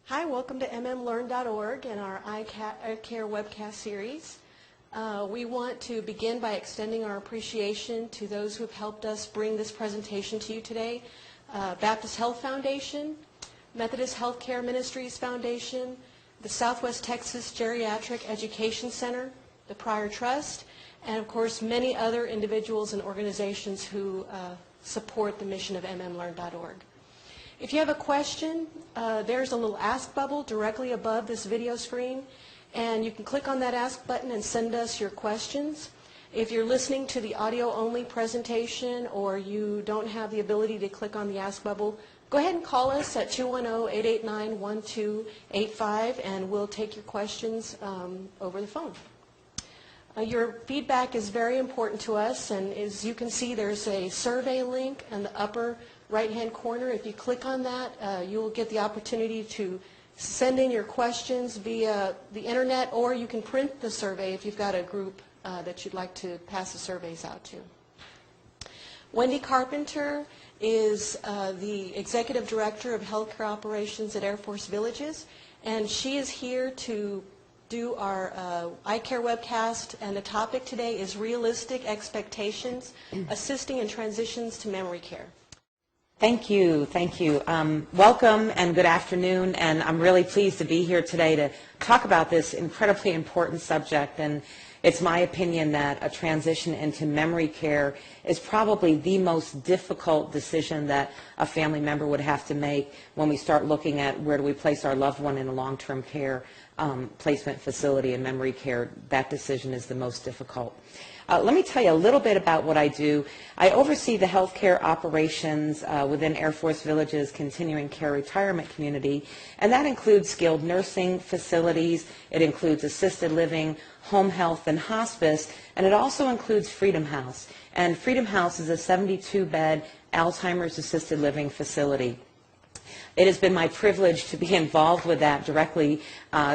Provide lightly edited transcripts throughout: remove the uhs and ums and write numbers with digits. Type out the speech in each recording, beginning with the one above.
Hi, welcome to mmlearn.org and our eye care webcast series. We want to begin by extending our appreciation to those who have helped us bring this presentation to you today. Baptist Health Foundation, Methodist Healthcare Ministries Foundation, the Southwest Texas Geriatric Education Center, the Pryor Trust, and of course many other individuals and organizations who support the mission of mmlearn.org. If you have a question, there's a little ask bubble directly above this video screen, and you can click on that ask button and send us your questions. If you're listening to the audio-only presentation or you don't have the ability to click on the ask bubble, go ahead and call us at 210-889-1285, and we'll take your questions over the phone. Your feedback is very important to us, and as you can see, there's a survey link in the upper right-hand corner. If you click on that, you will get the opportunity to send in your questions via the internet, or you can print the survey if you've got a group that you'd like to pass the surveys out to. Wendy Carpenter is the Executive Director of Healthcare Operations at Air Force Villages, and she is here to do our eye care webcast, and the topic today is realistic expectations, assisting in transitions to memory care. Thank you. Thank you. Welcome and good afternoon, and I'm really pleased to be here today to talk about this incredibly important subject. And it's my opinion that a transition into memory care is probably the most difficult decision that a family member would have to make when we start looking at where do we place our loved one in a long-term care placement facility and memory care. That decision is the most difficult. Let me tell you a little bit about what I do. I oversee the healthcare operations within Air Force Villages Continuing Care Retirement Community, and that includes skilled nursing facilities, it includes assisted living, home health, and hospice, and it also includes Freedom House. And Freedom House is a 72-bed Alzheimer's assisted living facility. It has been my privilege to be involved with that directly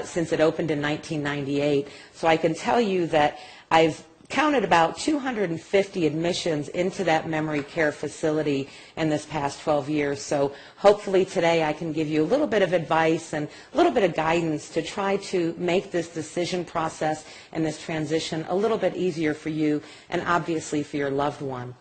since it opened in 1998. So I can tell you that I've counted about 250 admissions into that memory care facility in this past 12 years. So hopefully today I can give you a little bit of advice and a little bit of guidance to try to make this decision process and this transition a little bit easier for you and obviously for your loved one.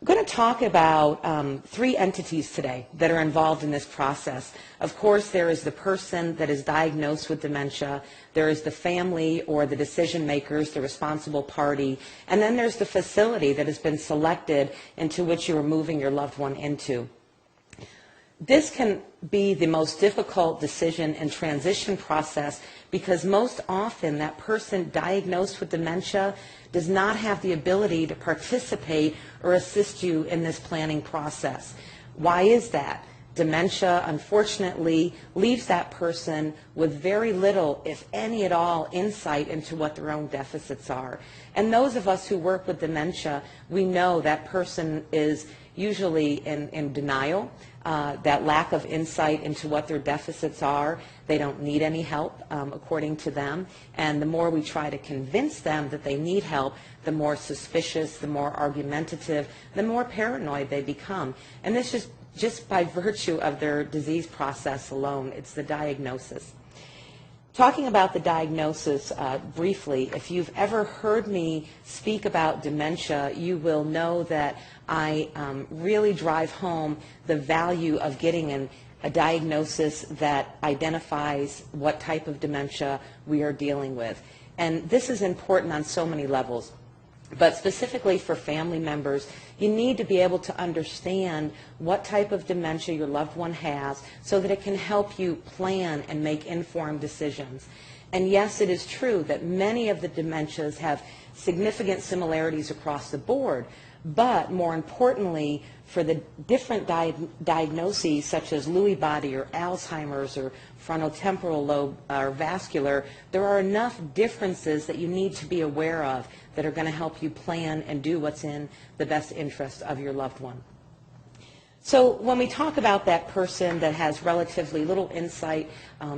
I'm going to talk about three entities today that are involved in this process. Of course, there is the person that is diagnosed with dementia, there is the family or the decision makers, the responsible party, and then there's the facility that has been selected into which you are moving your loved one into. This can be the most difficult decision and transition process because most often that person diagnosed with dementia does not have the ability to participate or assist you in this planning process. Why is that? Dementia, unfortunately, leaves that person with very little, if any at all, insight into what their own deficits are. And those of us who work with dementia, we know that person is usually in denial, that lack of insight into what their deficits are. They don't need any help, according to them. And the more we try to convince them that they need help, the more suspicious, the more argumentative, the more paranoid they become. And this is just by virtue of their disease process alone. It's the diagnosis. Talking about the diagnosis briefly, if you've ever heard me speak about dementia, you will know that I really drive home the value of getting a diagnosis that identifies what type of dementia we are dealing with. And this is important on so many levels. But specifically for family members, you need to be able to understand what type of dementia your loved one has so that it can help you plan and make informed decisions. And yes, it is true that many of the dementias have significant similarities across the board, but more importantly, for the different diagnoses such as Lewy body or Alzheimer's or frontotemporal lobe or vascular, there are enough differences that you need to be aware of that are going to help you plan and do what's in the best interest of your loved one. So when we talk about that person that has relatively little insight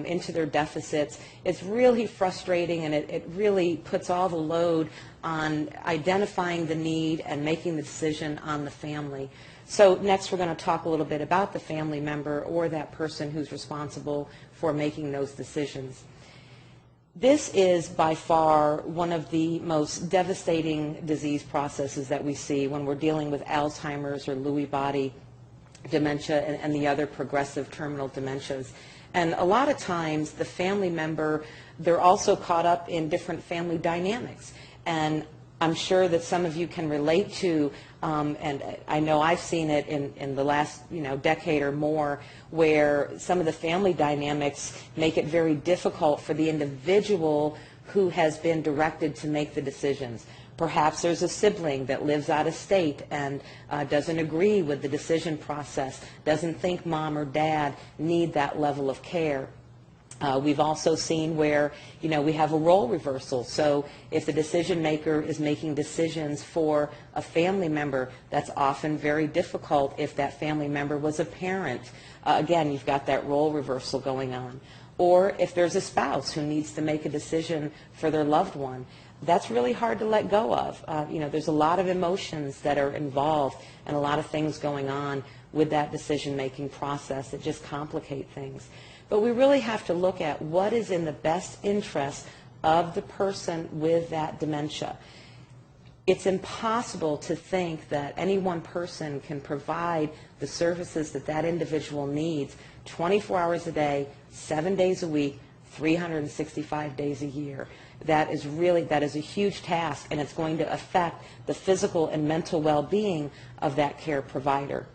into their deficits, it's really frustrating, and it really puts all the load on identifying the need and making the decision on the family. So next we're going to talk a little bit about the family member or that person who's responsible for making those decisions. This is by far one of the most devastating disease processes that we see when we're dealing with Alzheimer's or Lewy body dementia and the other progressive terminal dementias. And a lot of times the family member, they're also caught up in different family dynamics. And I'm sure that some of you can relate to, and I know I've seen it in the last decade or more, where some of the family dynamics make it very difficult for the individual who has been directed to make the decisions. Perhaps there's a sibling that lives out of state and doesn't agree with the decision process, doesn't think mom or dad need that level of care. We've also seen where, we have a role reversal. So if the decision maker is making decisions for a family member, that's often very difficult if that family member was a parent. Again, you've got that role reversal going on. Or if there's a spouse who needs to make a decision for their loved one, that's really hard to let go of. There's a lot of emotions that are involved and a lot of things going on with that decision-making process that just complicate things. But we really have to look at what is in the best interest of the person with that dementia. It's impossible to think that any one person can provide the services that that individual needs 24 hours a day, 7 days a week, 365 days a year. That is a huge task, and it's going to affect the physical and mental well-being of that care provider.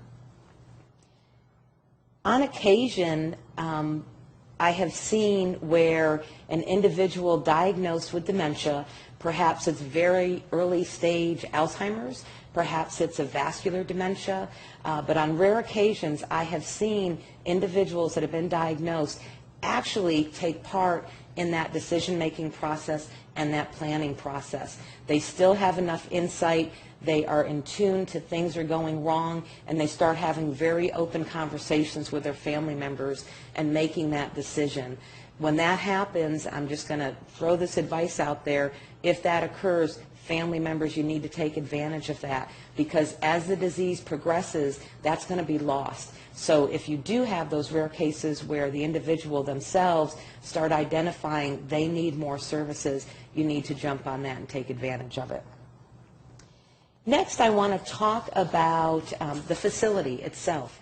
On occasion, I have seen where an individual diagnosed with dementia, perhaps it's very early stage Alzheimer's, perhaps it's a vascular dementia, but on rare occasions I have seen individuals that have been diagnosed actually take part in that decision-making process and that planning process. They still have enough insight, they are in tune to things are going wrong, and they start having very open conversations with their family members and making that decision. When that happens, I'm just going to throw this advice out there. If that occurs, family members, you need to take advantage of that, because as the disease progresses, that's going to be lost. So if you do have those rare cases where the individual themselves start identifying they need more services, you need to jump on that and take advantage of it. Next, I want to talk about the facility itself.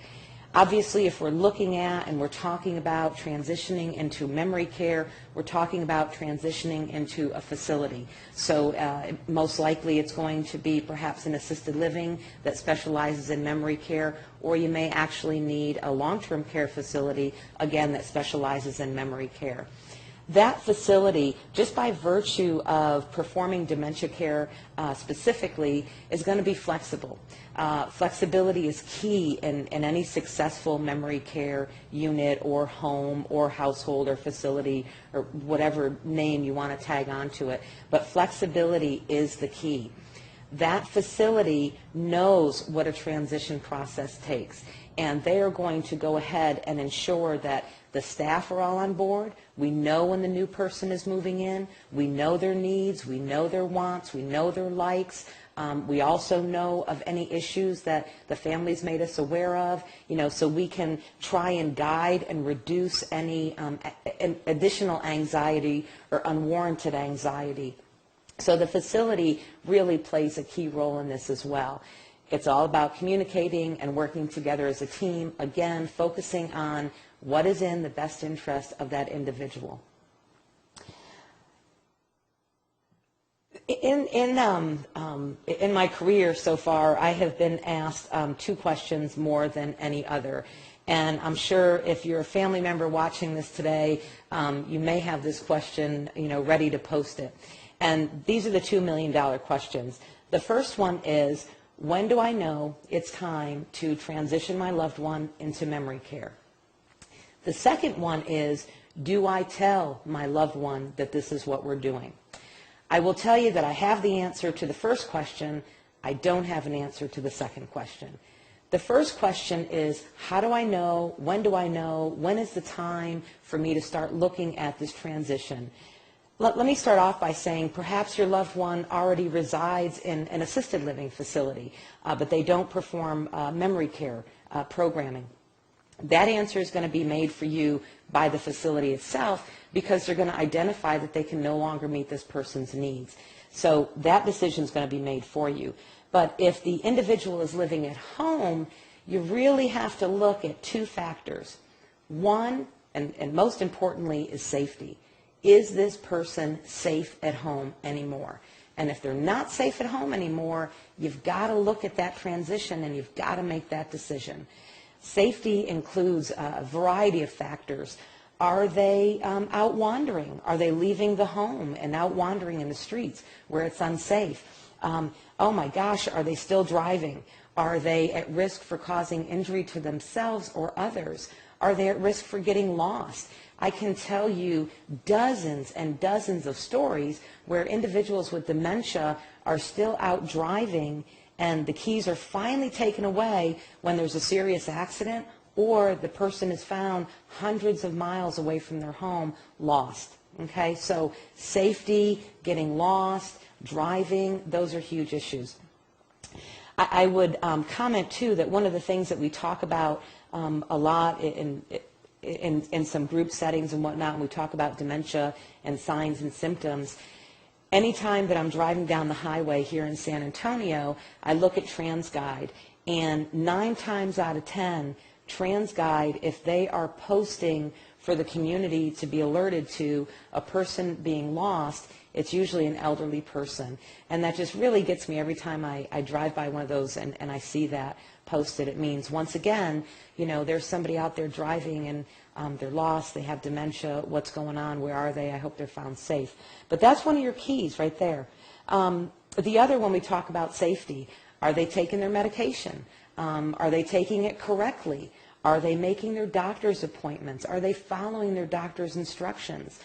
Obviously, if we're looking at and we're talking about transitioning into memory care, we're talking about transitioning into a facility. So most likely it's going to be perhaps an assisted living that specializes in memory care, or you may actually need a long-term care facility, again, that specializes in memory care. That facility, just by virtue of performing dementia care specifically, is going to be flexible. Flexibility is key in any successful memory care unit or home or household or facility or whatever name you want to tag onto it. But flexibility is the key. That facility knows what a transition process takes, and they are going to go ahead and ensure that the staff are all on board. We know when the new person is moving in. We know their needs. We know their wants. We know their likes. We also know of any issues that the family's made us aware of, so we can try and guide and reduce any additional anxiety or unwarranted anxiety. So the facility really plays a key role in this as well. It's all about communicating and working together as a team, again, focusing on what is in the best interest of that individual. In my career so far, I have been asked 2 questions more than any other. And I'm sure if you're a family member watching this today, you may have this question, ready to post it. And these are the $2 million questions. The first one is, when do I know it's time to transition my loved one into memory care? The second one is, do I tell my loved one that this is what we're doing? I will tell you that I have the answer to the first question. I don't have an answer to the second question. The first question is, how do I know? When do I know? When is the time for me to start looking at this transition? Let me start off by saying perhaps your loved one already resides in an assisted living facility, but they don't perform memory care programming. That answer is going to be made for you by the facility itself because they're going to identify that they can no longer meet this person's needs. So that decision is going to be made for you. But if the individual is living at home, you really have to look at two factors. One, and most importantly, is safety. Is this person safe at home anymore? And if they're not safe at home anymore, you've got to look at that transition and you've got to make that decision. Safety includes a variety of factors. Are they out wandering? Are they leaving the home and out wandering in the streets where it's unsafe? Oh my gosh, are they still driving? Are they at risk for causing injury to themselves or others? Are they at risk for getting lost? I can tell you dozens and dozens of stories where individuals with dementia are still out driving and the keys are finally taken away when there's a serious accident or the person is found hundreds of miles away from their home lost. Okay, so safety, getting lost, driving, those are huge issues. I would comment too that one of the things that we talk about a lot in some group settings and whatnot, when we talk about dementia and signs and symptoms, anytime that I'm driving down the highway here in San Antonio, I look at TransGuide, and 9 times out of 10, TransGuide, if they are posting for the community to be alerted to a person being lost, it's usually an elderly person. And that just really gets me every time I drive by one of those and I see that posted. It means, once again, you know, there's somebody out there driving and they're lost, they have dementia, what's going on, where are they, I hope they're found safe. But that's one of your keys right there. The other, when we talk about safety, are they taking their medication? Are they taking it correctly? Are they making their doctor's appointments? Are they following their doctor's instructions?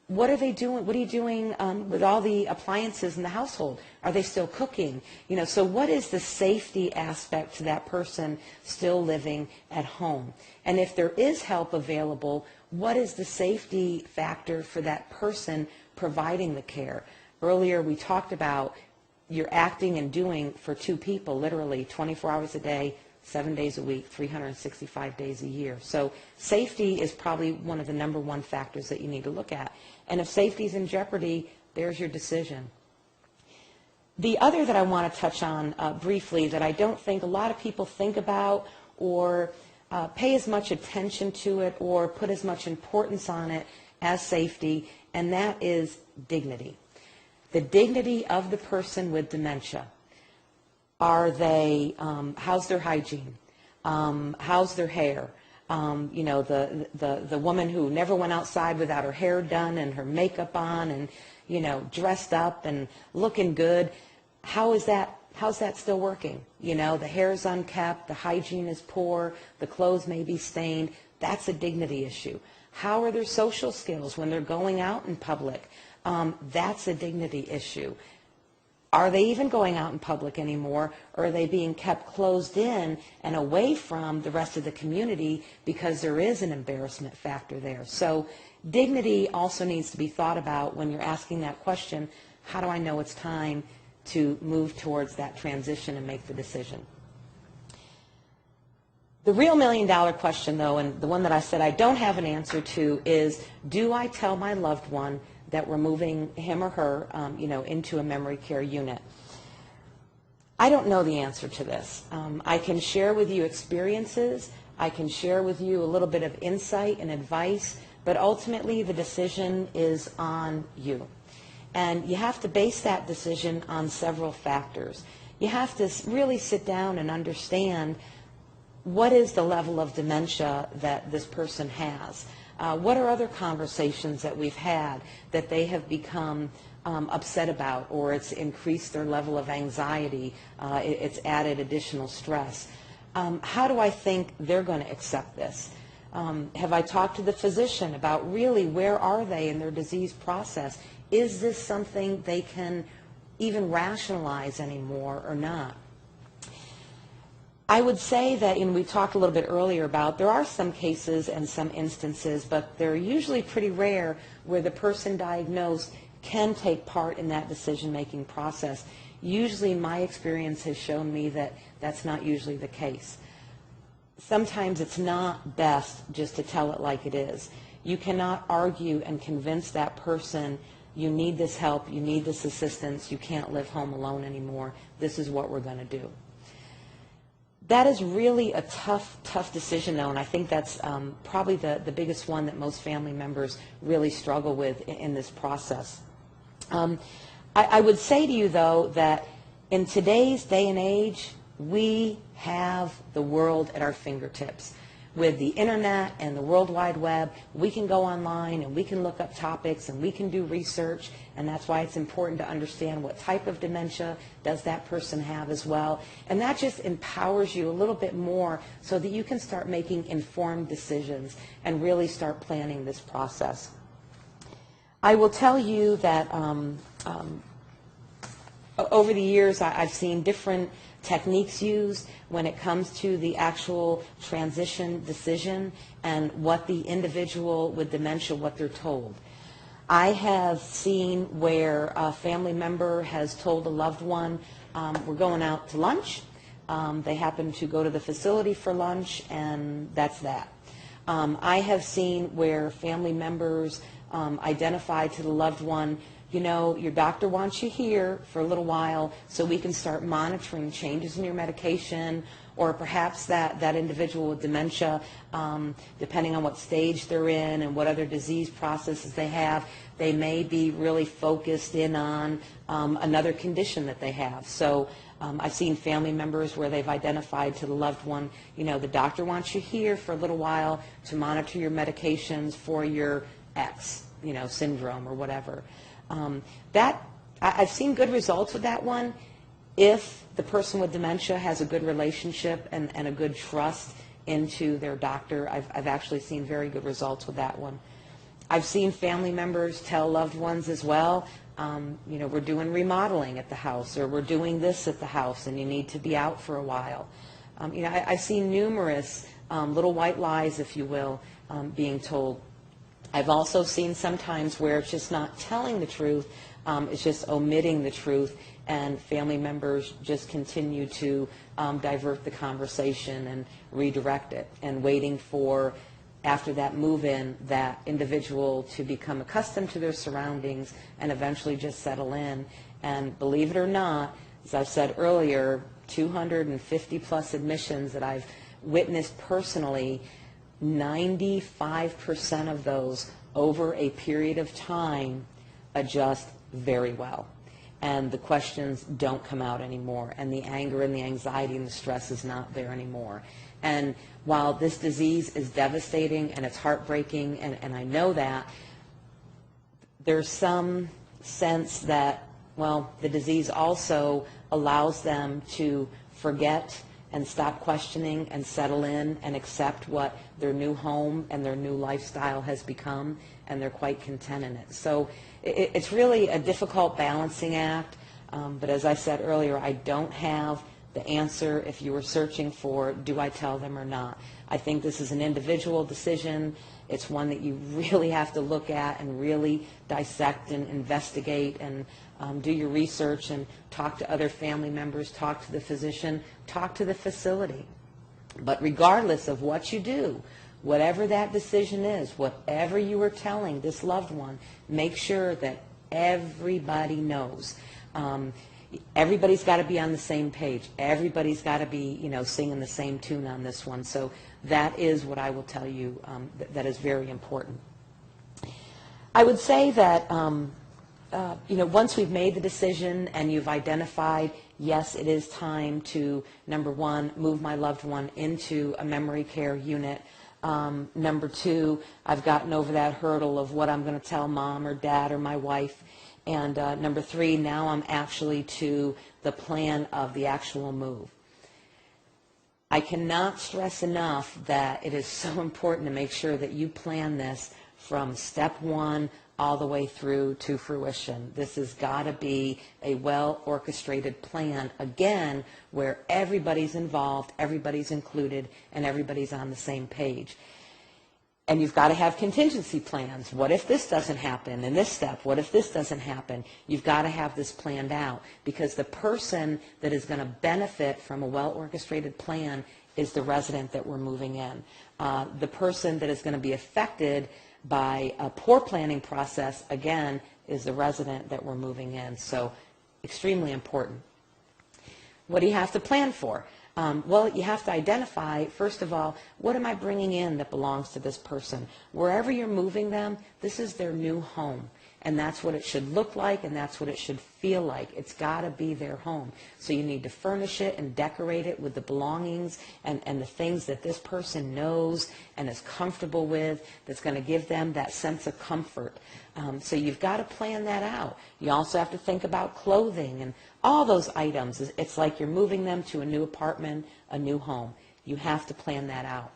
What are they doing? What are you doing with all the appliances in the household? Are they still cooking? You know, so what is the safety aspect to that person still living at home? And if there is help available, what is the safety factor for that person providing the care? Earlier we talked about you're acting and doing for 2 people, literally 24 hours a day, 7 days a week, 365 days a year. So safety is probably one of the #1 factors that you need to look at. And if safety is in jeopardy, there's your decision. The other that I want to touch on briefly that I don't think a lot of people think about or pay as much attention to it or put as much importance on it as safety, and that is dignity. The dignity of the person with dementia. Are they, how's their hygiene? How's their hair? You know, the woman who never went outside without her hair done and her makeup on and, you know, dressed up and looking good. How's that still working? You know, the hair's unkept, the hygiene is poor, the clothes may be stained. That's a dignity issue. How are their social skills when they're going out in public? That's a dignity issue. Are they even going out in public anymore, or are they being kept closed in and away from the rest of the community because there is an embarrassment factor there? So dignity also needs to be thought about when you're asking that question, how do I know it's time to move towards that transition and make the decision? The real $1 million question, though, and the one that I said I don't have an answer to, is do I tell my loved one that we're moving him or her, you know, into a memory care unit? I don't know the answer to this. I can share with you experiences. I can share with you a little bit of insight and advice, but ultimately the decision is on you. And you have to base that decision on several factors. You have to really sit down and understand what is the level of dementia that this person has. What are other conversations that we've had that they have become upset about, or it's increased their level of anxiety, it's added additional stress? How do I think they're going to accept this? Have I talked to the physician about really where are they in their disease process? Is this something they can even rationalize anymore or not? I would say that, and we talked a little bit earlier about, there are some cases and some instances, but they're usually pretty rare where the person diagnosed can take part in that decision-making process. Usually my experience has shown me that that's not usually the case. Sometimes it's not best just to tell it like it is. You cannot argue and convince that person, you need this help, you need this assistance, you can't live home alone anymore, this is what we're going to do. That is really a tough decision, though, and I think that's probably the biggest one that most family members really struggle with in this process. I would say to you, though, that in today's day and age, we have the world at our fingertips. With the internet and the World Wide Web, we can go online and we can look up topics and we can do research, and that's why it's important to understand what type of dementia does that person have as well. And that just empowers you a little bit more so that you can start making informed decisions and really start planning this process. I will tell you that over the years I've seen different techniques used when it comes to the actual transition decision and what the individual with dementia, what they're told. I have seen where a family member has told a loved one, we're going out to lunch. They happen to go to the facility for lunch, and that's that. I have seen where family members identify to the loved one, you know, your doctor wants you here for a little while so we can start monitoring changes in your medication, or perhaps that individual with dementia, depending on what stage they're in and what other disease processes they have, they may be really focused in on another condition that they have. So I've seen family members where they've identified to the loved one, you know, the doctor wants you here for a little while to monitor your medications for your X, you know, syndrome or whatever. I've seen good results with that one if the person with dementia has a good relationship and a good trust into their doctor. I've actually seen very good results with that one. I've seen family members tell loved ones as well, you know, we're doing remodeling at the house, or we're doing this at the house and you need to be out for a while. You know, I've seen numerous little white lies, if you will, being told. I've also seen sometimes where it's just not telling the truth, it's just omitting the truth, and family members just continue to divert the conversation and redirect it, and waiting for, after that move-in, that individual to become accustomed to their surroundings and eventually just settle in. And believe it or not, as I've said earlier, 250 plus admissions that I've witnessed personally, 95% of those over a period of time adjust very well. And the questions don't come out anymore, and the anger and the anxiety and the stress is not there anymore. And while this disease is devastating and it's heartbreaking, and I know that, there's some sense that, well, the disease also allows them to forget and stop questioning and settle in and accept what their new home and their new lifestyle has become, and they're quite content in it. So it's really a difficult balancing act, but as I said earlier, I don't have the answer if you were searching for, do I tell them or not? I think this is an individual decision. It's one that you really have to look at and really dissect and investigate and do your research and talk to other family members, talk to the physician, talk to the facility. But regardless of what you do, whatever that decision is, whatever you are telling this loved one, make sure that everybody knows. Everybody's got to be on the same page. Everybody's got to be, you know, singing the same tune on this one. So that is what I will tell you that is very important. I would say that, you know, once we've made the decision and you've identified, yes, it is time to, number one, move my loved one into a memory care unit. Number two, I've gotten over that hurdle of what I'm going to tell mom or dad or my wife. And number three, now I'm actually to the plan of the actual move. I cannot stress enough that it is so important to make sure that you plan this from step one all the way through to fruition. This has got to be a well-orchestrated plan, again, where everybody's involved, everybody's included, and everybody's on the same page. And you've got to have contingency plans. What if this doesn't happen in this step? What if this doesn't happen? You've got to have this planned out, because the person that is going to benefit from a well-orchestrated plan is the resident that we're moving in. The person that is going to be affected by a poor planning process, again, is the resident that we're moving in. So extremely important. What do you have to plan for? Well, you have to identify, first of all, what am I bringing in that belongs to this person? Wherever you're moving them, this is their new home. And that's what it should look like, and that's what it should feel like. It's got to be their home. So you need to furnish it and decorate it with the belongings and the things that this person knows and is comfortable with, that's going to give them that sense of comfort. So you've got to plan that out. You also have to think about clothing and all those items. It's like you're moving them to a new apartment, a new home. You have to plan that out.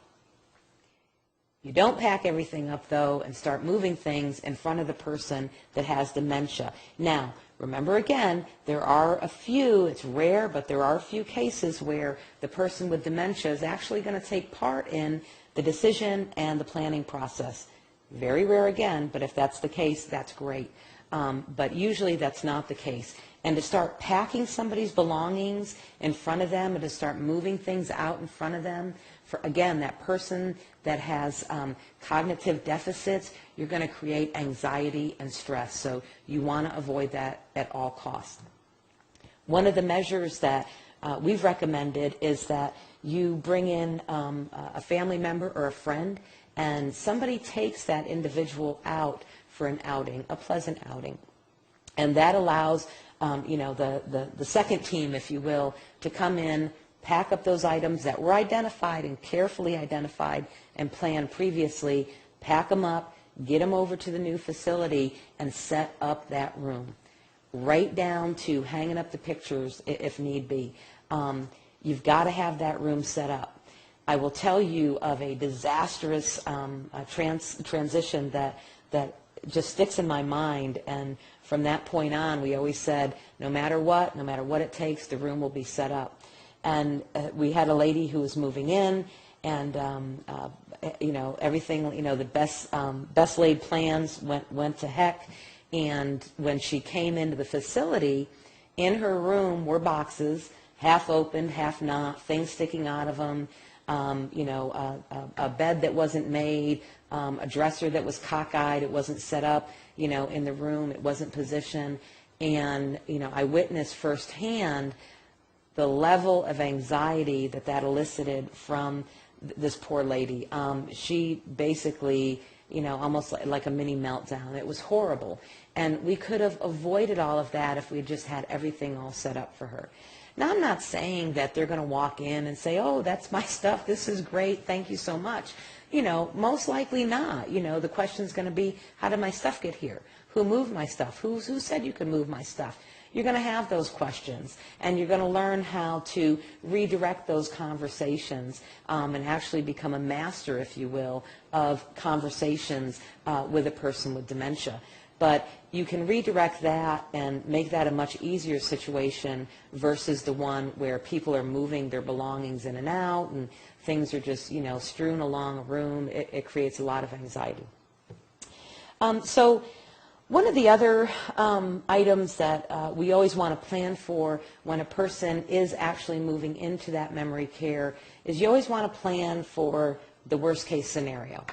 You don't pack everything up, though, and start moving things in front of the person that has dementia. Now, remember again, there are a few, it's rare, but there are a few cases where the person with dementia is actually going to take part in the decision and the planning process. Very rare again, but if that's the case, that's great. But usually that's not the case. And to start packing somebody's belongings in front of them and to start moving things out in front of them, for, again, that person that has cognitive deficits, you're going to create anxiety and stress. So you want to avoid that at all costs. One of the measures that we've recommended is that you bring in a family member or a friend, and somebody takes that individual out for an outing, a pleasant outing. And that allows the second team, if you will, to come in, pack up those items that were identified and carefully identified and planned previously, pack them up, get them over to the new facility, and set up that room. Right down to hanging up the pictures if need be. You've got to have that room set up. I will tell you of a disastrous transition that just sticks in my mind, and from that point on, we always said, no matter what it takes, the room will be set up. And we had a lady who was moving in, and everything, the best laid plans went to heck. And when she came into the facility, in her room were boxes, half opened, half not, things sticking out of them, a bed that wasn't made, a dresser that was cockeyed, it wasn't set up, in the room, it wasn't positioned. And, I witnessed firsthand the level of anxiety that elicited from this poor lady. She basically, almost like a mini meltdown. It was horrible. And we could have avoided all of that if we had just had everything all set up for her. Now, I'm not saying that they're going to walk in and say, oh, that's my stuff, this is great, thank you so much. Most likely not. The question's going to be, how did my stuff get here? Who moved my stuff? Who said you could move my stuff? You're going to have those questions, and you're going to learn how to redirect those conversations and actually become a master, if you will, of conversations with a person with dementia. But you can redirect that and make that a much easier situation versus the one where people are moving their belongings in and out and things are just, strewn along a room. It creates a lot of anxiety. So one of the other items that we always want to plan for when a person is actually moving into that memory care is you always want to plan for the worst case scenario.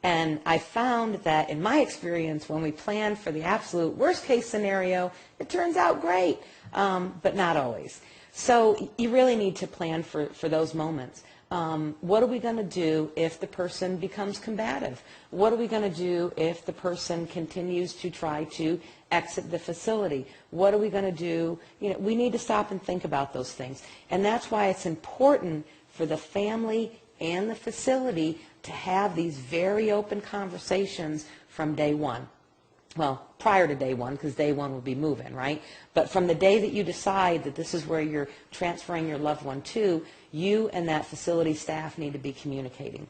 And I found that in my experience, when we plan for the absolute worst case scenario, it turns out great, but not always. So you really need to plan for those moments. What are we going to do if the person becomes combative? What are we going to do if the person continues to try to exit the facility? What are we going to do? We need to stop and think about those things. And that's why it's important for the family and the facility to have these very open conversations from day one. Well, prior to day one, because day one will be moving, right? But from the day that you decide that this is where you're transferring your loved one to, you and that facility staff need to be communicating.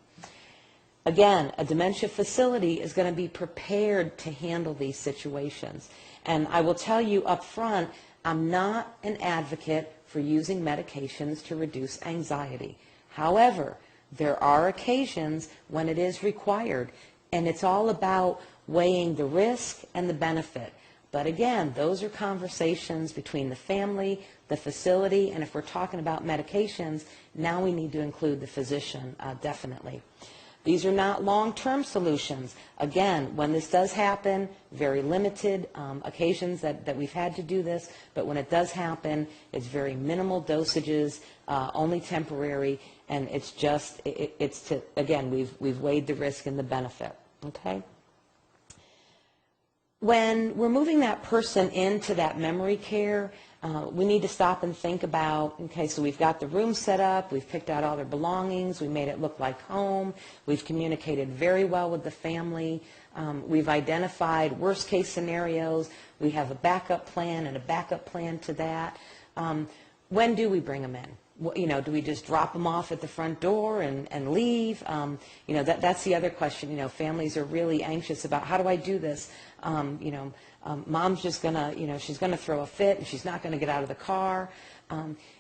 Again, a dementia facility is going to be prepared to handle these situations. And I will tell you up front, I'm not an advocate for using medications to reduce anxiety. However, there are occasions when it is required, and it's all about weighing the risk and the benefit. But again, those are conversations between the family, the facility, and if we're talking about medications, now we need to include the physician, definitely. These are not long-term solutions. Again, when this does happen, very limited occasions that we've had to do this, but when it does happen, it's very minimal dosages, only temporary, and it's just, again, we've weighed the risk and the benefit, okay? When we're moving that person into that memory care, we need to stop and think about, okay, so we've got the room set up, we've picked out all their belongings, we made it look like home, we've communicated very well with the family, we've identified worst case scenarios, we have a backup plan and a backup plan to that. When do we bring them in? You know, do we just drop them off at the front door and leave? You know, that's the other question. You know, families are really anxious about, how do I do this? You know, mom's just going to, you know, she's going to throw a fit and she's not going to get out of the car.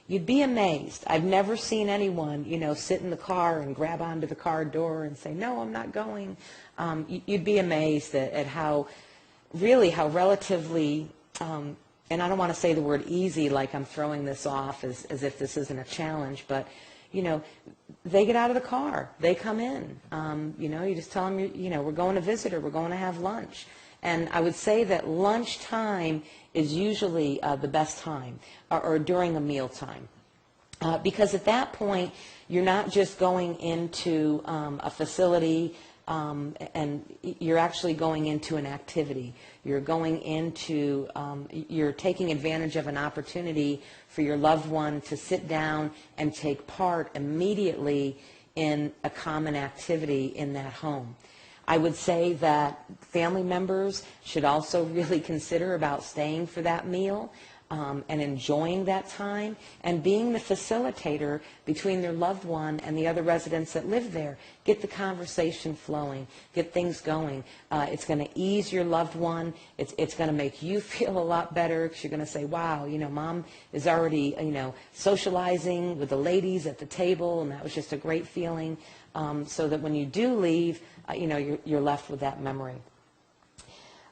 You'd be amazed. I've never seen anyone, you know, sit in the car and grab onto the car door and say, no, I'm not going. You'd be amazed at how relatively, and I don't want to say the word easy like I'm throwing this off as if this isn't a challenge, but, you know, they get out of the car. They come in. You know, you just tell them, you know, we're going to visit or we're going to have lunch. And I would say that lunchtime is usually the best time, or during a meal time. Because at that point, you're not just going into a facility and you're actually going into an activity. You're going into, you're taking advantage of an opportunity for your loved one to sit down and take part immediately in a common activity in that home. I would say that family members should also really consider about staying for that meal and enjoying that time and being the facilitator between their loved one and the other residents that live there. Get the conversation flowing. Get things going. It's going to ease your loved one. It's going to make you feel a lot better because you're going to say, wow, you know, mom is already, you know, socializing with the ladies at the table, and that was just a great feeling. So that when you do leave, you know, you're left with that memory.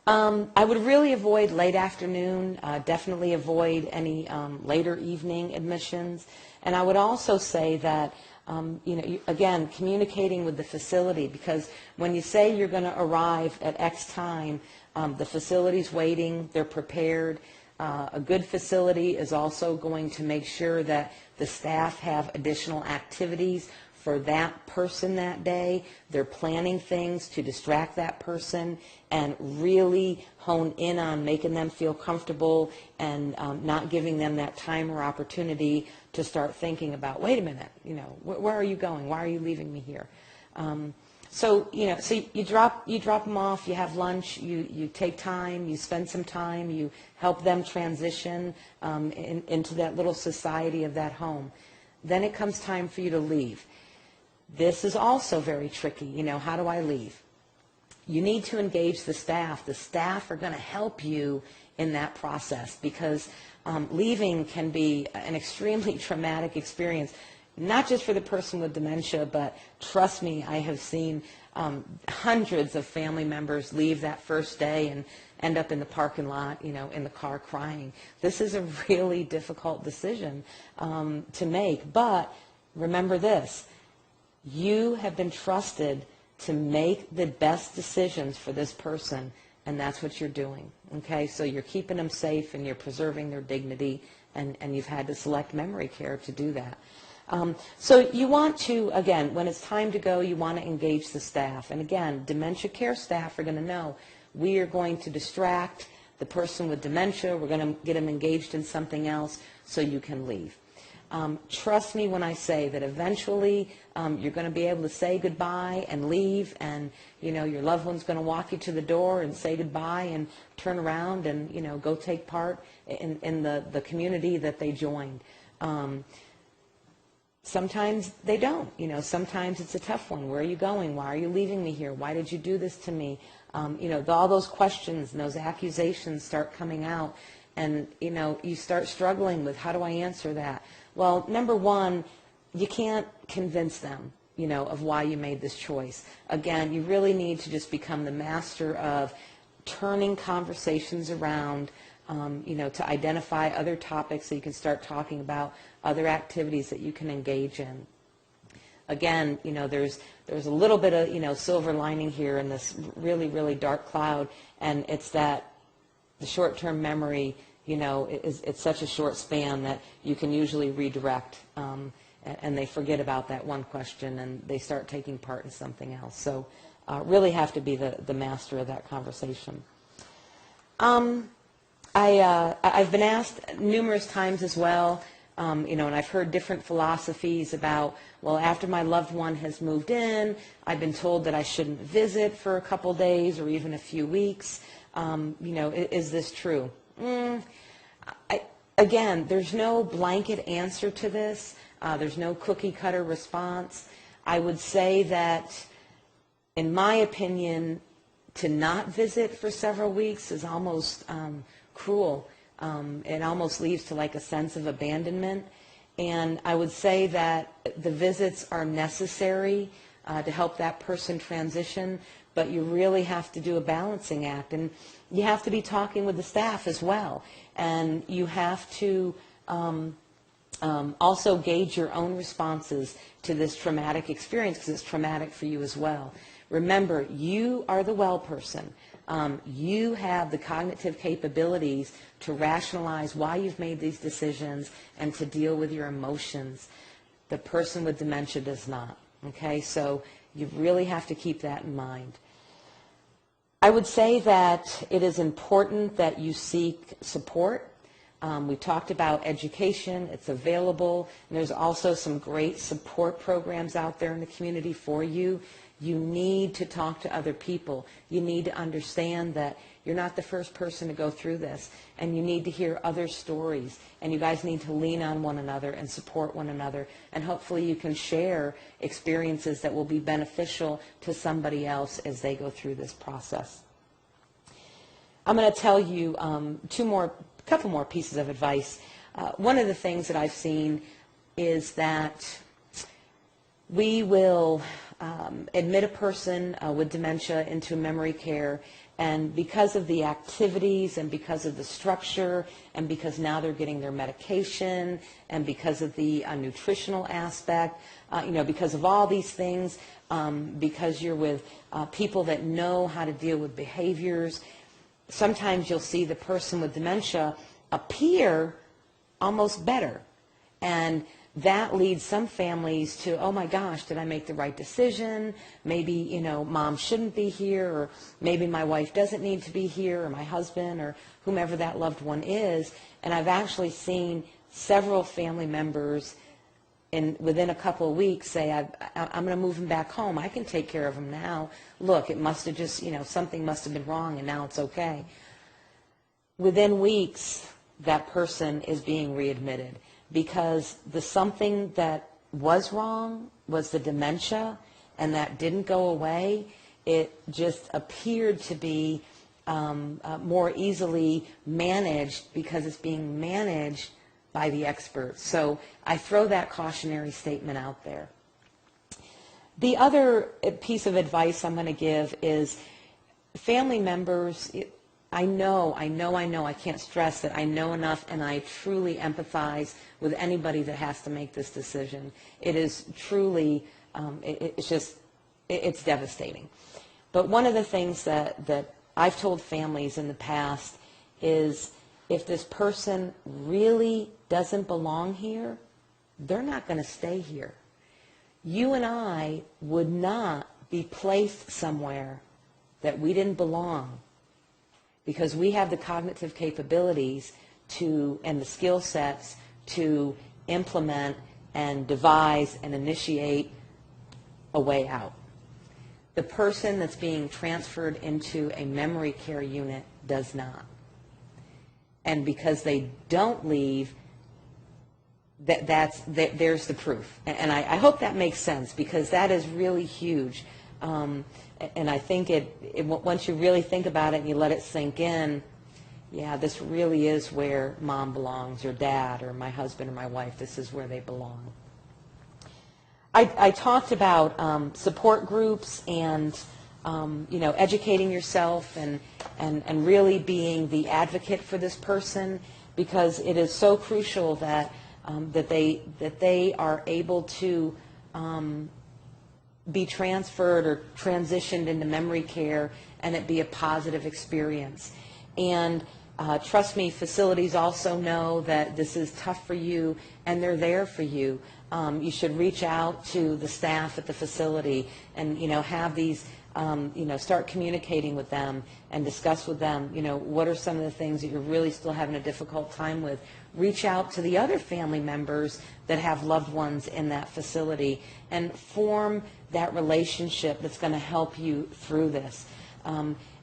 I would really avoid late afternoon, definitely avoid any later evening admissions. And I would also say that, you know, again, communicating with the facility, because when you say you're going to arrive at X time, the facility's waiting, they're prepared. A good facility is also going to make sure that the staff have additional activities for that person that day. They're planning things to distract that person and really hone in on making them feel comfortable and not giving them that time or opportunity to start thinking about, wait a minute, you know, where are you going? Why are you leaving me here? So, you know, so you drop them off, you have lunch, you take time, you spend some time, you help them transition into that little society of that home. Then it comes time for you to leave. This is also very tricky. You know, how do I leave? You need to engage the staff. The staff are going to help you in that process because leaving can be an extremely traumatic experience, not just for the person with dementia, but trust me, I have seen hundreds of family members leave that first day and end up in the parking lot, you know, in the car crying. This is a really difficult decision to make, but remember this. You have been trusted to make the best decisions for this person, and that's what you're doing, okay? So you're keeping them safe, and you're preserving their dignity, and you've had to select memory care to do that. So you want to, again, when it's time to go, you want to engage the staff. And again, dementia care staff are going to know we are going to distract the person with dementia. We're going to get them engaged in something else so you can leave. Trust me when I say that eventually you're going to be able to say goodbye and leave, and you know your loved one's going to walk you to the door and say goodbye and turn around and you know go take part in the community that they joined. Sometimes they don't. Sometimes it's a tough one. Where are you going? Why are you leaving me here? Why did you do this to me? All those questions and those accusations start coming out, and you start struggling with, how do I answer that? Well, number one, you can't convince them of why you made this choice. Again, you really need to just become the master of turning conversations around, to identify other topics so you can start talking about other activities that you can engage in. Again, there's a little bit of, silver lining here in this really, really dark cloud, and it's that the short-term memory, it's such a short span that you can usually redirect, and they forget about that one question and they start taking part in something else. So really have to be the master of that conversation. I've been asked numerous times as well, and I've heard different philosophies about, well, after my loved one has moved in, I've been told that I shouldn't visit for a couple days or even a few weeks. Is this true? Again, there's no blanket answer to this. There's no cookie-cutter response. I would say that, in my opinion, to not visit for several weeks is almost cruel. It almost leads to like a sense of abandonment. And I would say that the visits are necessary to help that person transition, but you really have to do a balancing act. And you have to be talking with the staff as well. And you have to also gauge your own responses to this traumatic experience, because it's traumatic for you as well. Remember, you are the well person. You have the cognitive capabilities to rationalize why you've made these decisions and to deal with your emotions. The person with dementia does not. Okay, so you really have to keep that in mind. I would say that it is important that you seek support. We talked about education. It's available. And there's also some great support programs out there in the community for you. You need to talk to other people. You need to understand that you're not the first person to go through this, and you need to hear other stories, and you guys need to lean on one another and support one another, and hopefully you can share experiences that will be beneficial to somebody else as they go through this process. I'm going to tell you a couple more pieces of advice. One of the things that I've seen is that we will admit a person with dementia into memory care, and because of the activities and because of the structure and because now they're getting their medication and because of the nutritional aspect, because of all these things, because you're with people that know how to deal with behaviors, sometimes you'll see the person with dementia appear almost better. And that leads some families to, oh my gosh, did I make the right decision? Maybe, mom shouldn't be here, or maybe my wife doesn't need to be here, or my husband, or whomever that loved one is. And I've actually seen several family members within a couple of weeks say, I'm going to move him back home. I can take care of him now. Look, it must have just, something must have been wrong, and now it's okay. Within weeks, that person is being readmitted, because the something that was wrong was the dementia, and that didn't go away. It just appeared to be more easily managed because it's being managed by the experts. So I throw that cautionary statement out there. The other piece of advice I'm going to give is family members. I know, I can't stress that I know enough, and I truly empathize with anybody that has to make this decision. It is truly, it's devastating. But one of the things that I've told families in the past is, if this person really doesn't belong here, they're not going to stay here. You and I would not be placed somewhere that we didn't belong, because we have the cognitive capabilities and the skill sets to implement and devise and initiate a way out. The person that's being transferred into a memory care unit does not. And because they don't leave, there's the proof. And I hope that makes sense, because that is really huge. And I think once you really think about it and you let it sink in, yeah, this really is where mom belongs, or dad, or my husband, or my wife. This is where they belong. I talked about support groups and educating yourself and really being the advocate for this person, because it is so crucial that they are able to be transferred or transitioned into memory care, and it be a positive experience. And trust me, facilities also know that this is tough for you, and they're there for you. You should reach out to the staff at the facility and have these start communicating with them and discuss with them what are some of the things that you're really still having a difficult time with. Reach out to the other family members that have loved ones in that facility and form that relationship that's going to help you through this.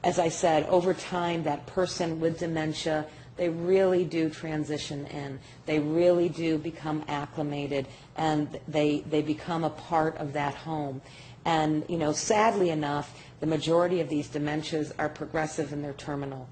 As I said, over time, that person with dementia, they really do transition in. They really do become acclimated, and they become a part of that home. And, sadly enough, the majority of these dementias are progressive and they're terminal.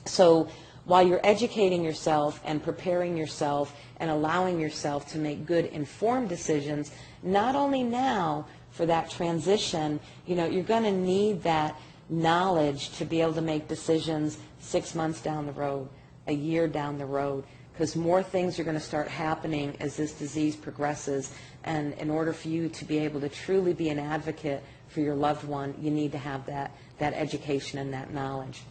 So while you're educating yourself and preparing yourself and allowing yourself to make good informed decisions, not only now for that transition, you're going to need that knowledge to be able to make decisions 6 months down the road, a year down the road, because more things are going to start happening as this disease progresses. And in order for you to be able to truly be an advocate for your loved one, you need to have that education and that knowledge.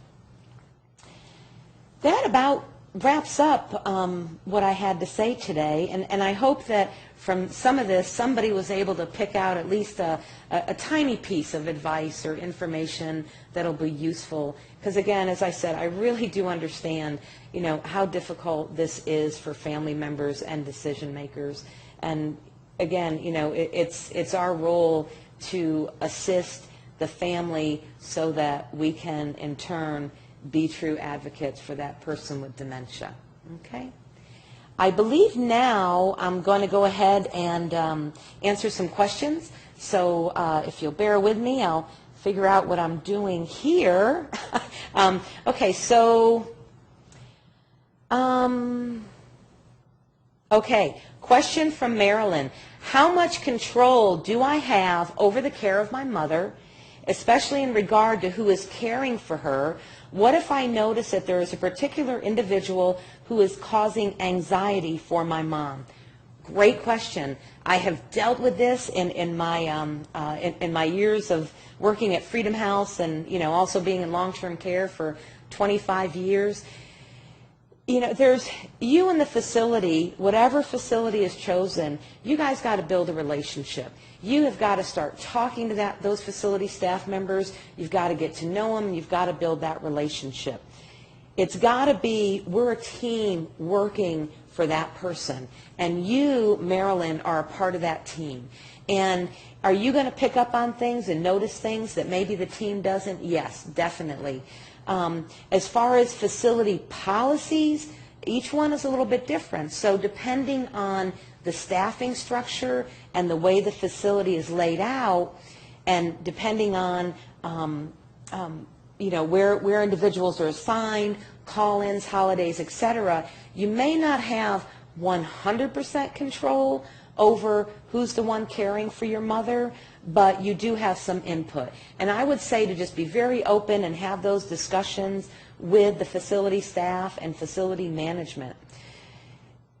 That about wraps up what I had to say today, and I hope that from some of this, somebody was able to pick out at least a tiny piece of advice or information that'll be useful. Because again, as I said, I really do understand, how difficult this is for family members and decision makers. And again, it's our role to assist the family so that we can, in turn, be true advocates for that person with dementia. Okay? I believe now I'm going to go ahead and answer some questions. So if you'll bear with me, I'll figure out what I'm doing here. Okay, so, okay, question from Marilyn. How much control do I have over the care of my mother, especially in regard to who is caring for her? What if I notice that there is a particular individual who is causing anxiety for my mom? Great question. I have dealt with this in my years of working at Freedom House and also being in long-term care for 25 years. There's you and the facility, whatever facility is chosen, you guys got to build a relationship. You have got to start talking to those facility staff members. You've got to get to know them. You've got to build that relationship. It's got to be, we're a team working for that person. And you, Marilyn, are a part of that team. And are you going to pick up on things and notice things that maybe the team doesn't? Yes, definitely. As far as facility policies, each one is a little bit different. So depending on the staffing structure and the way the facility is laid out, and depending on where individuals are assigned, call-ins, holidays, etc., you may not have 100% control over who's the one caring for your mother, but you do have some input. And I would say to just be very open and have those discussions with the facility staff and facility management.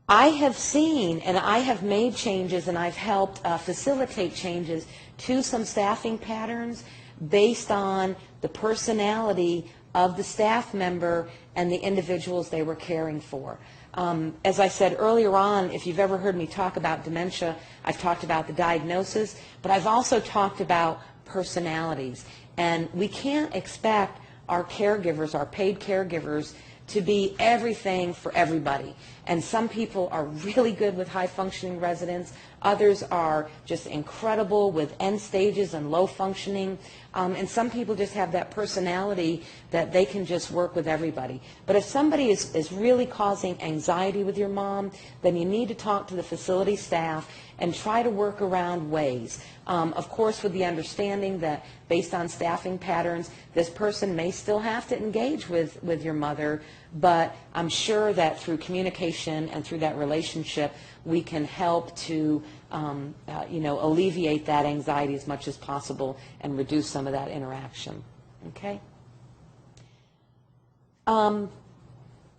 I have seen and I have made changes and I've helped facilitate changes to some staffing patterns based on the personality of the staff member and the individuals they were caring for. As I said earlier on, if you've ever heard me talk about dementia, I've talked about the diagnosis, but I've also talked about personalities. And we can't expect our caregivers, our paid caregivers, to be everything for everybody. And some people are really good with high-functioning residents. Others are just incredible with end stages and low functioning. And some people just have that personality that they can just work with everybody. But if somebody is really causing anxiety with your mom, then you need to talk to the facility staff and try to work around ways. Of course, with the understanding that based on staffing patterns, this person may still have to engage with your mother, but I'm sure that through communication and through that relationship, we can help to alleviate that anxiety as much as possible and reduce some of that interaction. Okay?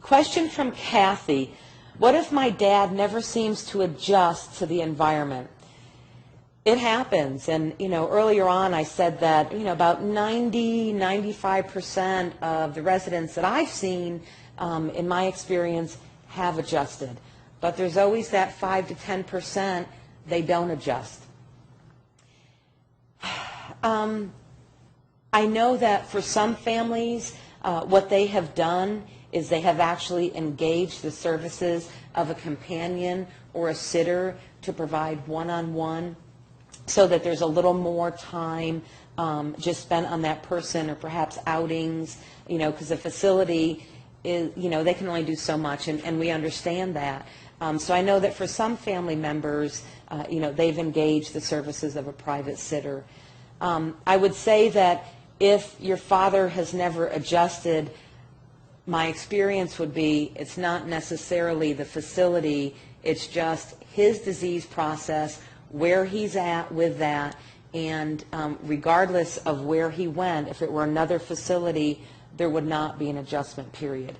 Question from Kathy. What if my dad never seems to adjust to the environment? It happens, and earlier on I said that about 95% of the residents that I've seen in my experience have adjusted, but there's always that 5 to 10% they don't adjust. I know that for some families, what they have done is they have actually engaged the services of a companion or a sitter to provide one-on-one, so that there's a little more time just spent on that person, or perhaps outings, because the facility is, they can only do so much, and we understand that. So I know that for some family members, they've engaged the services of a private sitter. I would say that if your father has never adjusted, my experience would be it's not necessarily the facility, it's just his disease process, where he's at with that, and regardless of where he went, if it were another facility, there would not be an adjustment period.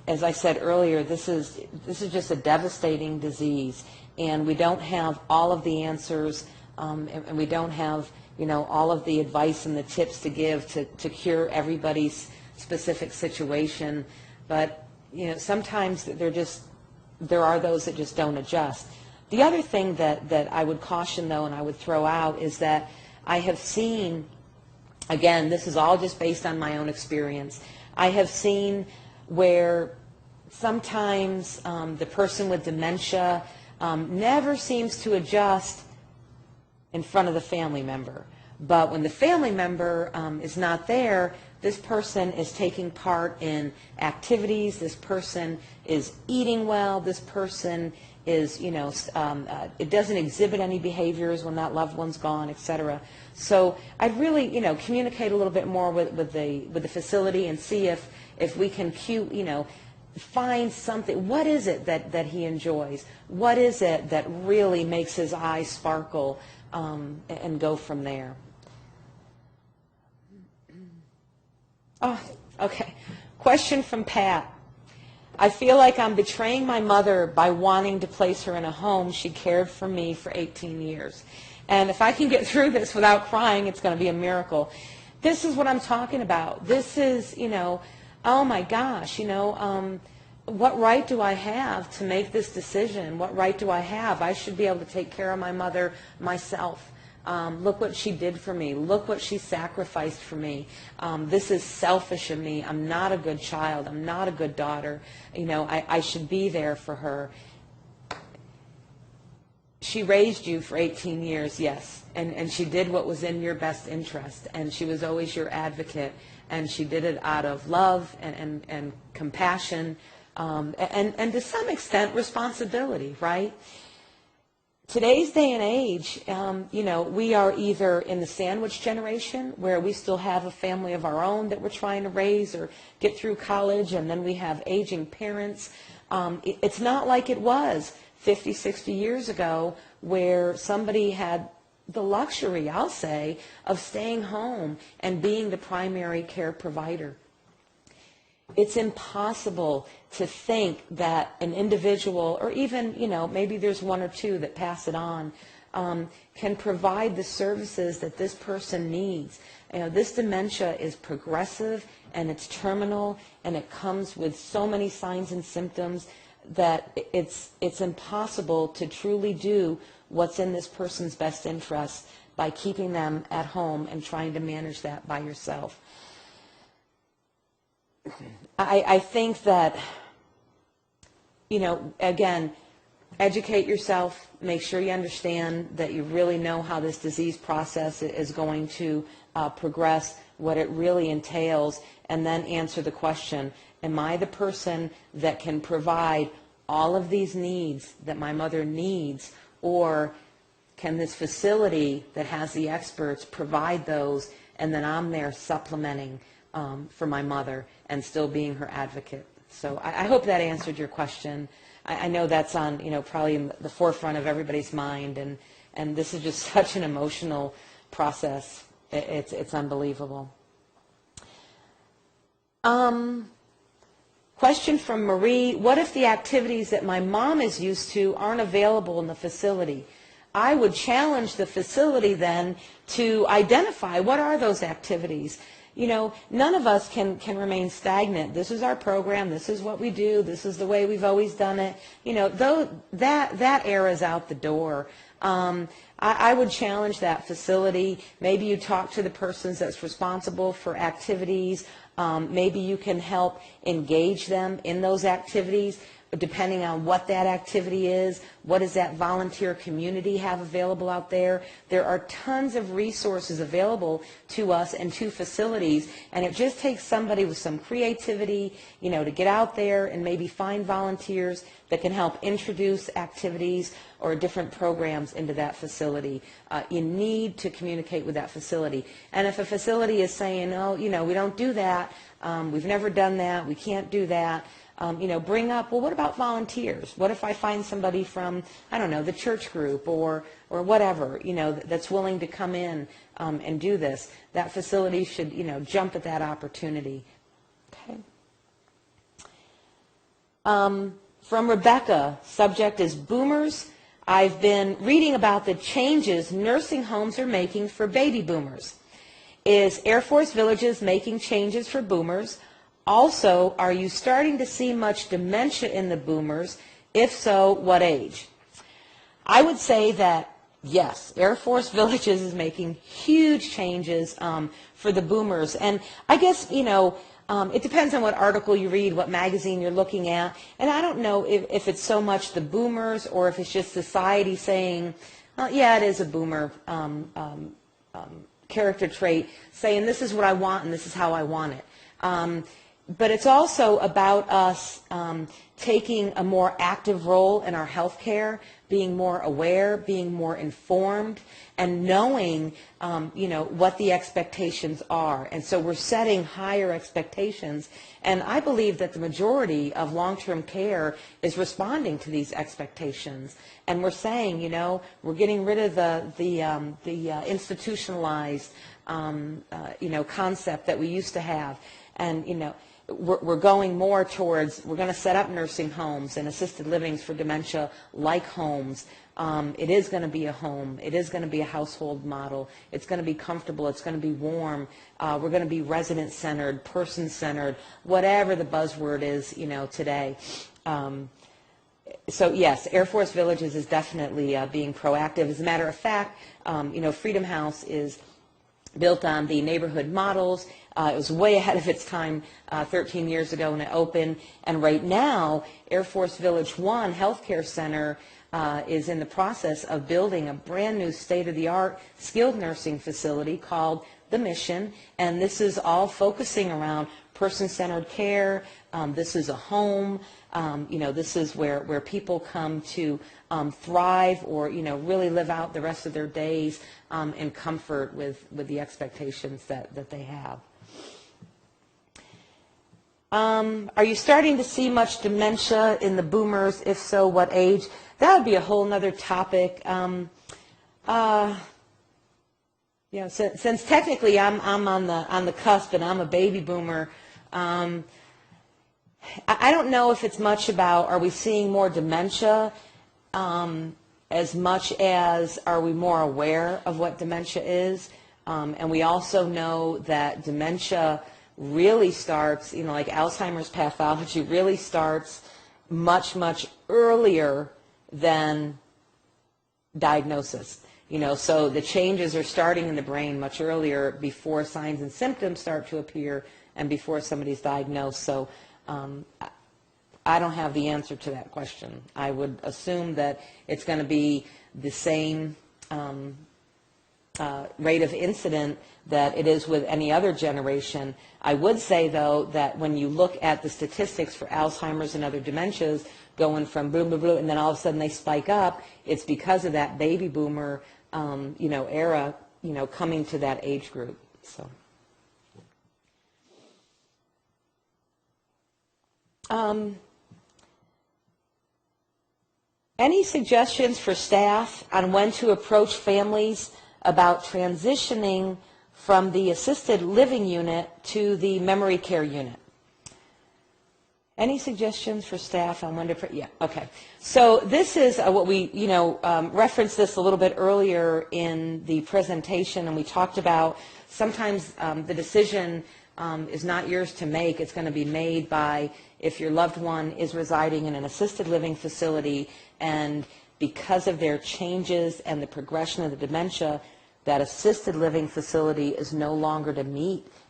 As I said earlier, this is just a devastating disease, and we don't have all of the answers, and we don't have all of the advice and the tips to give to cure everybody's specific situation. But sometimes there are those that just don't adjust. The other thing that I would caution, though, and I would throw out, is that I have seen, again, this is all just based on my own experience, I have seen where sometimes the person with dementia never seems to adjust in front of the family member. But when the family member is not there, this person is taking part in activities, this person is eating well, this person is, it doesn't exhibit any behaviors when that loved one's gone, etc. So I'd really, communicate a little bit more with the facility and see if we can find something. What is it that he enjoys? What is it that really makes his eyes sparkle, and go from there. Oh, okay. Question from Pat. I feel like I'm betraying my mother by wanting to place her in a home she cared for me for 18 years. And if I can get through this without crying, it's going to be a miracle. This is what I'm talking about. This is, oh my gosh, what right do I have to make this decision? What right do I have? I should be able to take care of my mother myself. Look what she did for me. Look what she sacrificed for me. This is selfish of me. I'm not a good child. I'm not a good daughter. I should be there for her. She raised you for 18 years, yes, and she did what was in your best interest, and she was always your advocate, and she did it out of love and compassion, and to some extent responsibility, right? Today's day and age, we are either in the sandwich generation, where we still have a family of our own that we're trying to raise or get through college, and then we have aging parents. It's not like it was 50, 60 years ago, where somebody had the luxury, I'll say, of staying home and being the primary care provider. It's impossible to think that an individual, or even, maybe there's one or two that pass it on, can provide the services that this person needs. This dementia is progressive, and it's terminal, and it comes with so many signs and symptoms that it's impossible to truly do what's in this person's best interest by keeping them at home and trying to manage that by yourself. I think that, again, educate yourself, make sure you understand that you really know how this disease process is going to progress, what it really entails, and then answer the question, am I the person that can provide all of these needs that my mother needs, or can this facility that has the experts provide those, and then I'm there supplementing for my mother and still being her advocate? So I hope that answered your question. I know that's on, probably in the forefront of everybody's mind, and this is just such an emotional process. It's unbelievable. Question from Marie: what if the activities that my mom is used to aren't available in the facility? I would challenge the facility then to identify what are those activities. None of us can remain stagnant. This is our program. This is what we do. This is the way we've always done it. Though that era is out the door. I would challenge that facility. Maybe you talk to the persons that's responsible for activities. Maybe you can help engage them in those activities, depending on what that activity is. What does that volunteer community have available out there? There are tons of resources available to us and to facilities, and it just takes somebody with some creativity, to get out there and maybe find volunteers that can help introduce activities or different programs into that facility. You need to communicate with that facility. And if a facility is saying, oh, we don't do that, we've never done that, we can't do that, bring up, well, what about volunteers? What if I find somebody from, I don't know, the church group or whatever, that's willing to come in and do this? That facility should, jump at that opportunity. Okay. From Rebecca, subject is boomers. I've been reading about the changes nursing homes are making for baby boomers. Is Air Force Villages making changes for boomers? Also, are you starting to see much dementia in the boomers? If so, what age? I would say that, yes, Air Force Villages is making huge changes for the boomers. And I guess, it depends on what article you read, what magazine you're looking at. And I don't know if it's so much the boomers or if it's just society saying, well, yeah, it is a boomer character trait, saying this is what I want and this is how I want it. But it's also about us taking a more active role in our health care, being more aware, being more informed, and knowing, what the expectations are. And so we're setting higher expectations. And I believe that the majority of long-term care is responding to these expectations. And we're saying, we're getting rid of the institutionalized, concept that we used to have. And, we're going more towards, we're going to set up nursing homes and assisted livings for dementia-like homes. It is going to be a home. It is going to be a household model. It's going to be comfortable. It's going to be warm. We're going to be resident-centered, person-centered, whatever the buzzword is, today. So yes, Air Force Villages is definitely being proactive. As a matter of fact, Freedom House is built on the neighborhood models. It was way ahead of its time 13 years ago when it opened. And right now, Air Force Village 1 Healthcare Center is in the process of building a brand new state-of-the-art skilled nursing facility called The Mission. And this is all focusing around person-centered care. This is a home. This is where people come to thrive or, really live out the rest of their days in comfort with the expectations that they have. Are you starting to see much dementia in the boomers? If so, what age? That would be a whole other topic. Since technically I'm on the cusp and I'm a baby boomer, I don't know if it's much about are we seeing more dementia as much as are we more aware of what dementia is. And we also know that dementia really starts, like Alzheimer's pathology really starts much, much earlier than diagnosis. So the changes are starting in the brain much earlier before signs and symptoms start to appear and before somebody's diagnosed. So I don't have the answer to that question. I would assume that it's going to be the same rate of incident that it is with any other generation. I would say, though, that when you look at the statistics for Alzheimer's and other dementias going from boom, boom, boom, and then all of a sudden they spike up, it's because of that baby boomer, era, coming to that age group. So. Any suggestions for staff on when to approach families about transitioning from the assisted living unit to the memory care unit? Any suggestions for staff on when to, yeah, okay. So this is what we, referenced this a little bit earlier in the presentation, and we talked about sometimes the decision is not yours to make. It's going to be made by if your loved one is residing in an assisted living facility, and because of their changes and the progression of the dementia, that assisted living facility is no longer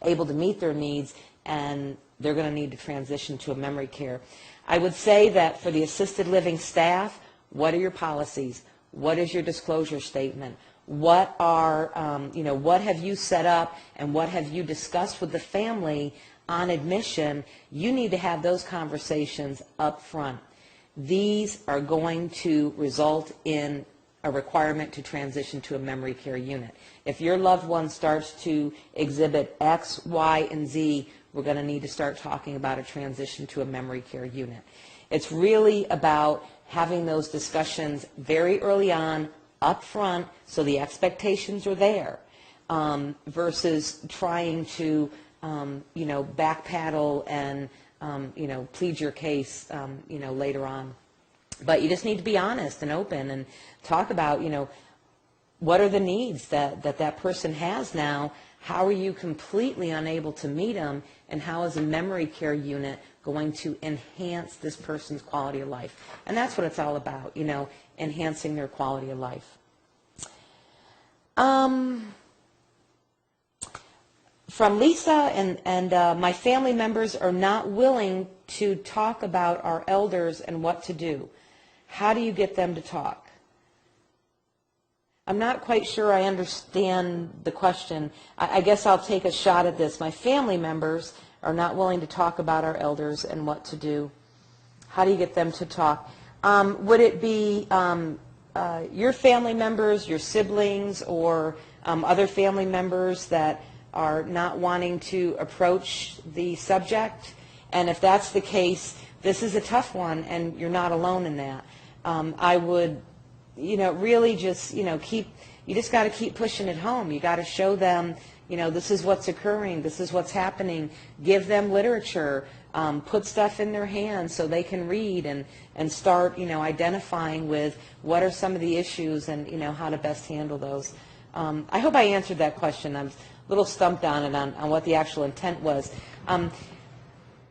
able to meet their needs, and they're going to need to transition to a memory care. I would say that for the assisted living staff, what are your policies? What is your disclosure statement? What are, what have you set up and what have you discussed with the family on admission? You need to have those conversations up front. These are going to result in a requirement to transition to a memory care unit. If your loved one starts to exhibit X, Y, and Z, we're going to need to start talking about a transition to a memory care unit. It's really about having those discussions very early on, up front, so the expectations are there, versus trying to, backpedal and, plead your case, later on. But you just need to be honest and open and talk about, what are the needs that person has now? How are you completely unable to meet them? And how is a memory care unit going to enhance this person's quality of life? And that's what it's all about, enhancing their quality of life. From Lisa, and my family members are not willing to talk about our elders and what to do. How do you get them to talk? I'm not quite sure I understand the question. I guess I'll take a shot at this. My family members are not willing to talk about our elders and what to do. How do you get them to talk? Would it be your family members, your siblings, or other family members that are not wanting to approach the subject? And if that's the case, this is a tough one, and you're not alone in that. I would, really just, you just got to keep pushing it home. You got to show them, this is what's occurring, this is what's happening. Give them literature, put stuff in their hands so they can read and start, identifying with what are some of the issues and, how to best handle those. I hope I answered that question. I'm a little stumped on it, on what the actual intent was.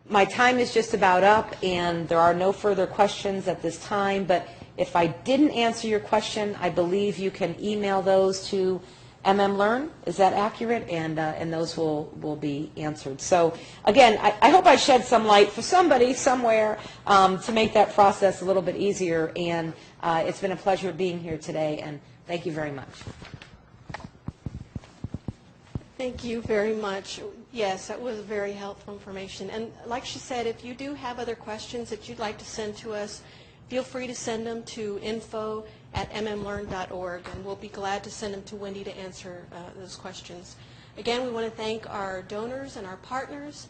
My time is just about up, and there are no further questions at this time, but if I didn't answer your question, I believe you can email those to mmlearn. Is that accurate? And those will be answered. So again, I hope I shed some light for somebody somewhere to make that process a little bit easier, and it's been a pleasure being here today, and thank you very much. Thank you very much. Yes, that was very helpful information. And like she said, if you do have other questions that you'd like to send to us, feel free to send them to info@mmlearn.org, and we'll be glad to send them to Wendy to answer those questions. Again, we want to thank our donors and our partners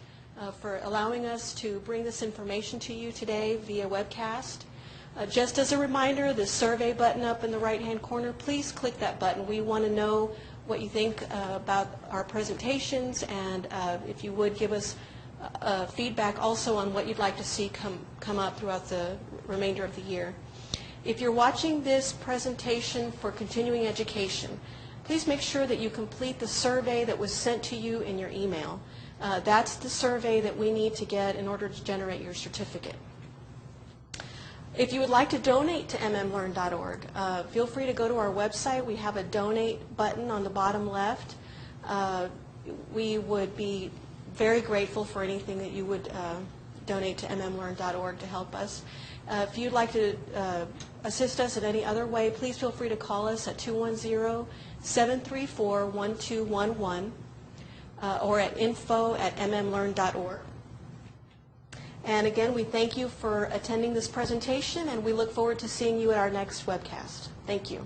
for allowing us to bring this information to you today via webcast. Just as a reminder, the survey button up in the right-hand corner, please click that button. We want to know what you think about our presentations, and if you would give us feedback also on what you'd like to see come up throughout the remainder of the year. If you're watching this presentation for continuing education, please make sure that you complete the survey that was sent to you in your email. That's the survey that we need to get in order to generate your certificate. If you would like to donate to mmlearn.org, feel free to go to our website. We have a donate button on the bottom left. We would be very grateful for anything that you would donate to mmlearn.org to help us. If you'd like to assist us in any other way, please feel free to call us at 210-734-1211 or at info@mmlearn.org. And again, we thank you for attending this presentation, and we look forward to seeing you at our next webcast. Thank you.